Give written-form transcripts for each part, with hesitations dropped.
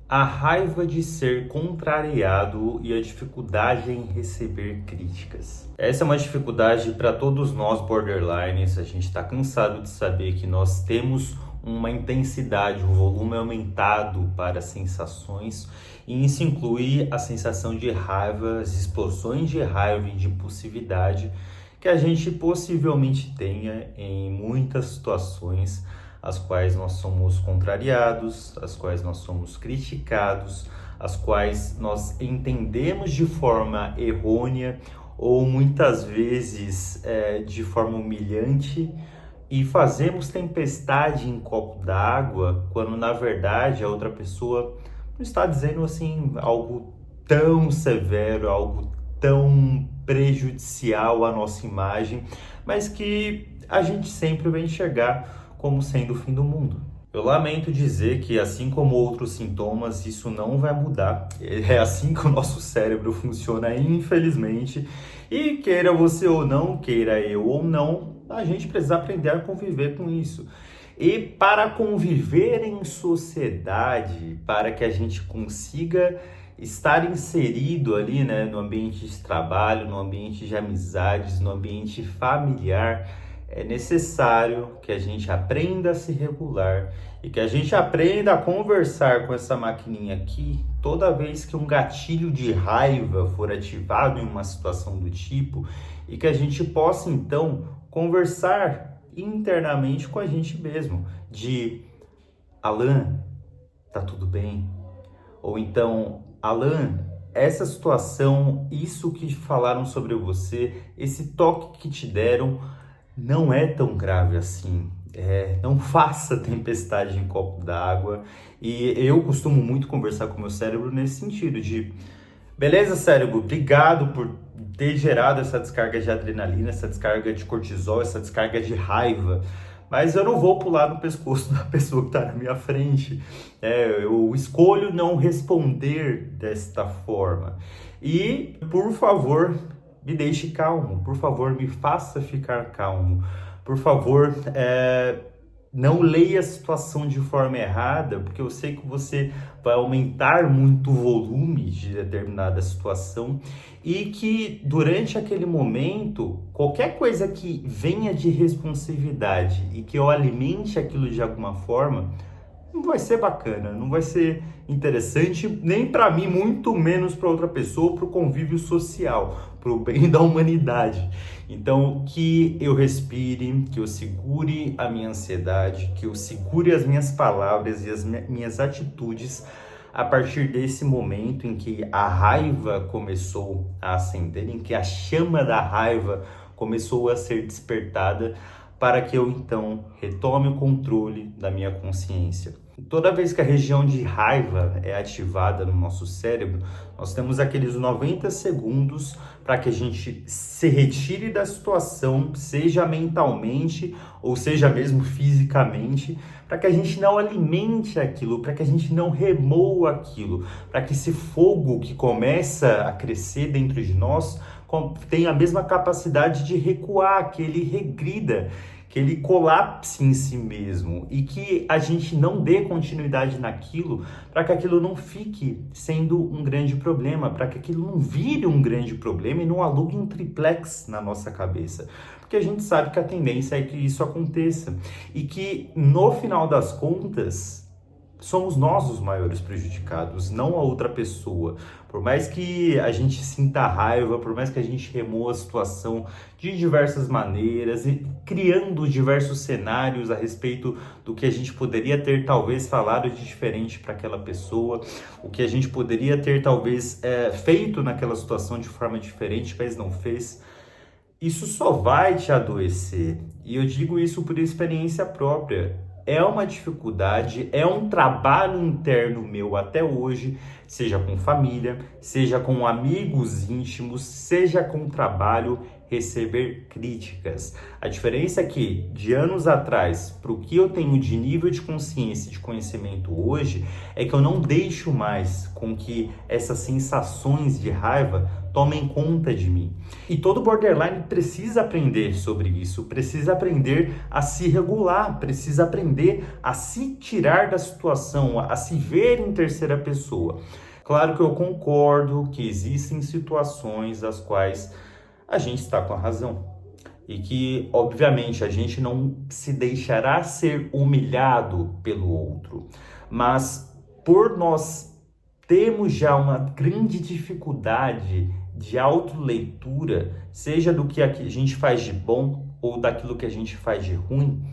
A raiva de ser contrariado e a dificuldade em receber críticas. Essa é uma dificuldade para todos nós borderlines. A gente está cansado de saber que nós temos uma intensidade, um volume aumentado para sensações, e isso inclui a sensação de raiva, as explosões de raiva e de impulsividade que a gente possivelmente tenha em muitas situações as quais nós somos contrariados, as quais nós somos criticados, as quais nós entendemos de forma errônea ou muitas vezes de forma humilhante e fazemos tempestade em copo d'água quando na verdade a outra pessoa não está dizendo assim algo tão severo, algo tão prejudicial à nossa imagem, mas que a gente sempre vai enxergar como sendo o fim do mundo. Eu lamento dizer que, assim como outros sintomas, isso não vai mudar. É assim que o nosso cérebro funciona, infelizmente. E queira você ou não, queira eu ou não, a gente precisa aprender a conviver com isso. E para conviver em sociedade, para que a gente consiga estar inserido ali, né, no ambiente de trabalho, no ambiente de amizades, no ambiente familiar, é necessário que a gente aprenda a se regular e que a gente aprenda a conversar com essa maquininha aqui toda vez que um gatilho de raiva for ativado em uma situação do tipo e que a gente possa então conversar internamente com a gente mesmo, de Alan, tá tudo bem? Ou então, Alan, essa situação, isso que falaram sobre você, esse toque que te deram, não é tão grave assim. Não faça tempestade em copo d'água. E eu costumo muito conversar com o meu cérebro nesse sentido de, beleza, cérebro, obrigado por ter gerado essa descarga de adrenalina, essa descarga de cortisol, essa descarga de raiva. Mas eu não vou pular no pescoço da pessoa que está na minha frente. Eu escolho não responder desta forma. E, por favor, me deixe calmo. Por favor, me faça ficar calmo. Por favor, não leia a situação de forma errada, porque eu sei que você vai aumentar muito o volume de determinada situação e que durante aquele momento, qualquer coisa que venha de responsividade e que eu alimente aquilo de alguma forma, não vai ser bacana, não vai ser interessante nem para mim, muito menos para outra pessoa, para o convívio social, para o bem da humanidade. Então, que eu respire, que eu segure a minha ansiedade, que eu segure as minhas palavras e as minhas atitudes a partir desse momento em que a raiva começou a acender, em que a chama da raiva começou a ser despertada, para que eu então retome o controle da minha consciência. Toda vez que a região de raiva é ativada no nosso cérebro, nós temos aqueles 90 segundos para que a gente se retire da situação, seja mentalmente ou seja mesmo fisicamente, para que a gente não alimente aquilo, para que a gente não remoa aquilo, para que esse fogo que começa a crescer dentro de nós tenha a mesma capacidade de recuar, que ele regrida, que ele colapse em si mesmo e que a gente não dê continuidade naquilo para que aquilo não fique sendo um grande problema, para que aquilo não vire um grande problema e não alugue um triplex na nossa cabeça. Porque a gente sabe que a tendência é que isso aconteça e que no final das contas somos nós os maiores prejudicados, não a outra pessoa. Por mais que a gente sinta raiva, por mais que a gente remoa a situação de diversas maneiras, e criando diversos cenários a respeito do que a gente poderia ter talvez falado de diferente para aquela pessoa, o que a gente poderia ter talvez feito naquela situação de forma diferente, mas não fez. Isso só vai te adoecer. E eu digo isso por experiência própria. É uma dificuldade, é um trabalho interno meu até hoje, seja com família, seja com amigos íntimos, seja com trabalho, receber críticas. A diferença é que, de anos atrás, para o que eu tenho de nível de consciência e de conhecimento hoje, é que eu não deixo mais com que essas sensações de raiva tomem conta de mim. E todo borderline precisa aprender sobre isso, precisa aprender a se regular, precisa aprender a se tirar da situação, a se ver em terceira pessoa. Claro que eu concordo que existem situações das quais a gente está com a razão. E que, obviamente, a gente não se deixará ser humilhado pelo outro. Mas por nós termos já uma grande dificuldade de autoleitura, seja do que a gente faz de bom ou daquilo que a gente faz de ruim,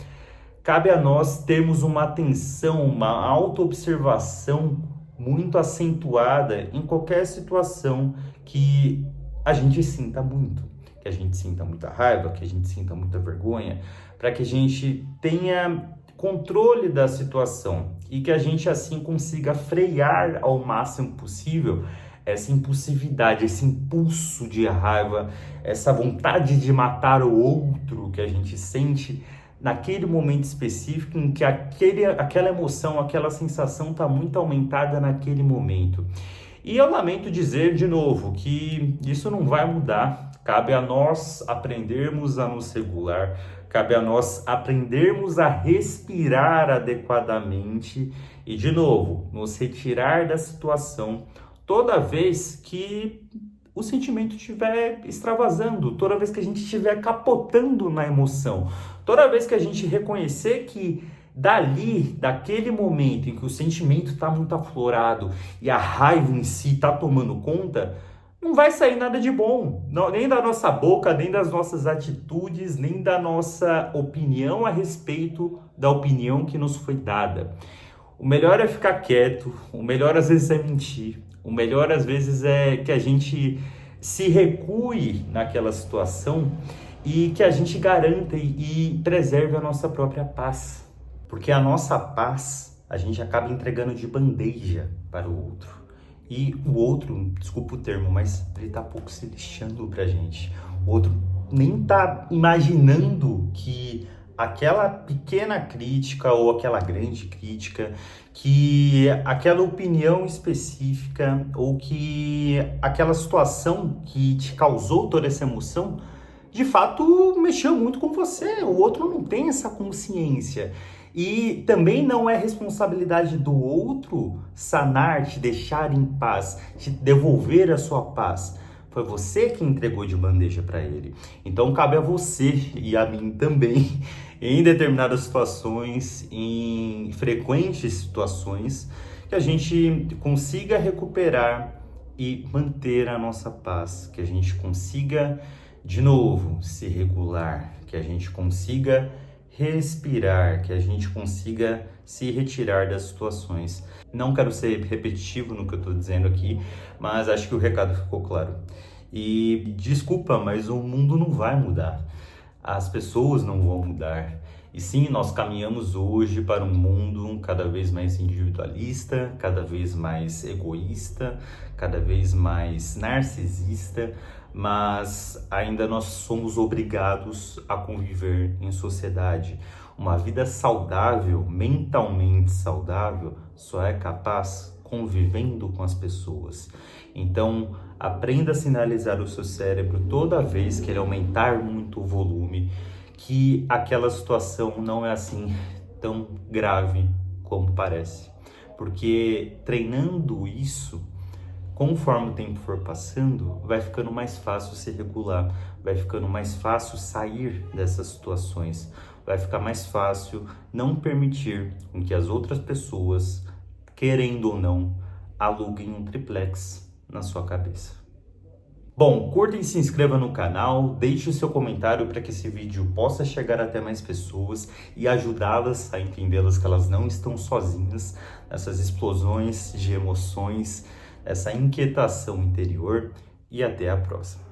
cabe a nós termos uma atenção, uma autoobservação muito acentuada em qualquer situação que a gente sinta muito, que a gente sinta muita raiva, que a gente sinta muita vergonha, para que a gente tenha controle da situação e que a gente assim consiga frear ao máximo possível essa impulsividade, esse impulso de raiva, essa vontade de matar o outro que a gente sente naquele momento específico em que aquela emoção, aquela sensação está muito aumentada naquele momento. E eu lamento dizer de novo que isso não vai mudar. Cabe a nós aprendermos a nos regular, cabe a nós aprendermos a respirar adequadamente e, de novo, nos retirar da situação toda vez que o sentimento estiver extravasando, toda vez que a gente estiver capotando na emoção, toda vez que a gente reconhecer que daquele momento em que o sentimento está muito aflorado e a raiva em si está tomando conta, não vai sair nada de bom, nem da nossa boca, nem das nossas atitudes, nem da nossa opinião a respeito da opinião que nos foi dada. O melhor é ficar quieto, o melhor às vezes é mentir, o melhor às vezes é que a gente se recue naquela situação e que a gente garanta e preserve a nossa própria paz. Porque a nossa paz a gente acaba entregando de bandeja para o outro. E o outro, desculpa o termo, mas ele tá pouco se lixando pra gente. O outro nem tá imaginando que aquela pequena crítica ou aquela grande crítica, que aquela opinião específica ou que aquela situação que te causou toda essa emoção, de fato mexeu muito com você. O outro não tem essa consciência. E também não é responsabilidade do outro sanar, te deixar em paz, te devolver a sua paz. Foi você que entregou de bandeja para ele. Então cabe a você e a mim também, em determinadas situações, em frequentes situações, que a gente consiga recuperar e manter a nossa paz, que a gente consiga, de novo, se regular, que a gente consiga respirar, que a gente consiga se retirar das situações. Não quero ser repetitivo no que eu estou dizendo aqui, mas acho que o recado ficou claro. E desculpa, mas o mundo não vai mudar. As pessoas não vão mudar. E sim, nós caminhamos hoje para um mundo cada vez mais individualista, cada vez mais egoísta, cada vez mais narcisista, mas ainda nós somos obrigados a conviver em sociedade. Uma vida saudável, mentalmente saudável, só é capaz convivendo com as pessoas. Então, aprenda a sinalizar o seu cérebro toda vez que ele aumentar muito o volume, que aquela situação não é assim tão grave como parece. Porque treinando isso, conforme o tempo for passando, vai ficando mais fácil se regular, vai ficando mais fácil sair dessas situações, vai ficar mais fácil não permitir com que as outras pessoas, querendo ou não, aluguem um triplex na sua cabeça. Bom, curta e se inscreva no canal, deixe o seu comentário para que esse vídeo possa chegar até mais pessoas e ajudá-las a entendê-las que elas não estão sozinhas nessas explosões de emoções, essa inquietação interior, e até a próxima.